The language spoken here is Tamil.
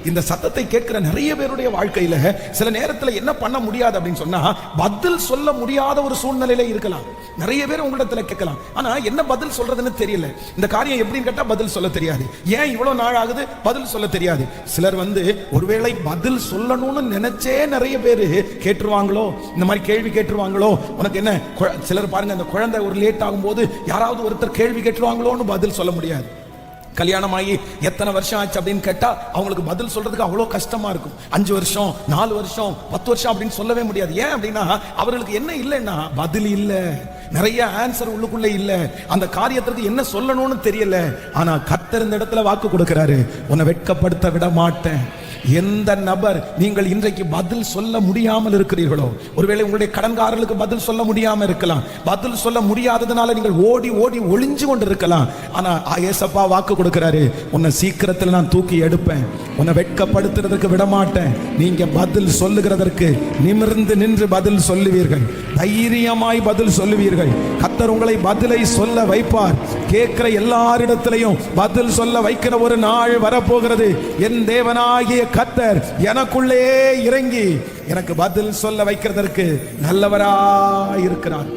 இந்த சத்தத்தை கேட்கிற நிறைய பேருடைய வாழ்க்கையில சில நேரத்துல என்ன பண்ண முடியாது அப்படின்னு சொன்னா, பதில் சொல்ல முடியாத ஒரு சூழ்நிலையில இருக்கலாம். நிறைய பேர் உங்களிடத்துல கேட்கலாம், ஆனா என்ன பதில் சொல்றதுன்னு தெரியல. இந்த காரியம் எப்படின்னு கேட்டா பதில் சொல்ல தெரியாது. ஏன் இவ்வளவு நாள் ஆகுது? பதில் சொல்ல தெரியாது. சிலர் ஒருவேளை பதில் சொல்லணும்னு நினைச்சே நிறைய பேரு கேட்டுருவாங்களோ, இந்த மாதிரி கேள்வி கேட்டுருவாங்களோ, உனக்கு என்ன. சிலர் பாருங்க, அந்த குழந்தை ஒரு லேட் ஆகும்போது யாராவது ஒருத்தர் கேள்வி கேட்டுருவாங்களோன்னு பதில் சொல்ல முடியாது. கல்யாணம் ஆகி எத்தனை வருஷம் ஆச்சு அப்படின்னு கேட்டா அவங்களுக்கு பதில் சொல்றதுக்கு அவ்வளவு கஷ்டமா இருக்கும். 5 வருஷம், 4 வருஷம், 10 வருஷம் அப்படின்னு சொல்லவே முடியாது. ஏன் அப்படின்னா அவர்களுக்கு என்ன இல்லைன்னா பதில் இல்ல, நிறைய ஆன்சர் உள்ளுக்குள்ள இல்ல, அந்த காரியத்திற்கு என்ன சொல்லணும்னு தெரியல. ஆனா கர்த்தர் இந்த இடத்துல வாக்கு கொடுக்கிறாரு, உன்னை வெட்கப்படுத்த விட மாட்டேன். எந்த நபர் நீங்கள் இன்றைக்கு பதில் சொல்ல முடியாமல் இருக்கிறீர்களோ, ஒருவேளை உங்களுடைய கடன்காரர்களுக்கு பதில் சொல்ல முடியாம இருக்கலாம், பதில் சொல்ல முடியாததுனால நீங்கள் ஓடி ஓடி ஒளிஞ்சு கொண்டு இருக்கலாம். ஆனா ஏசப்பா வாக்கு கொடுக்கிறாரு, உன்னை சீக்கிரத்தில் நான் தூக்கி எடுப்பேன், உன்னை வெட்கப்படுத்துறதுக்கு விட மாட்டேன். நீங்க பதில் சொல்லுகிறதற்கு நிமிர்ந்து நின்று பதில் சொல்லுவீர்கள், தைரியமாய் பதில் சொல்லுவீர்கள். கர்த்தர் உங்களை பதிலை சொல்ல வைப்பார். கேட்கிற எல்லாரிடத்திலையும் பதில் சொல்ல வைக்கிற ஒரு நாள் வரப்போகிறது. என் தேவனாகிய கர்த்தர் எனக்குள்ளே இறங்கி எனக்கு பதில் சொல்ல வைக்கிறதற்கு நல்லவராய் இருக்கிறார்.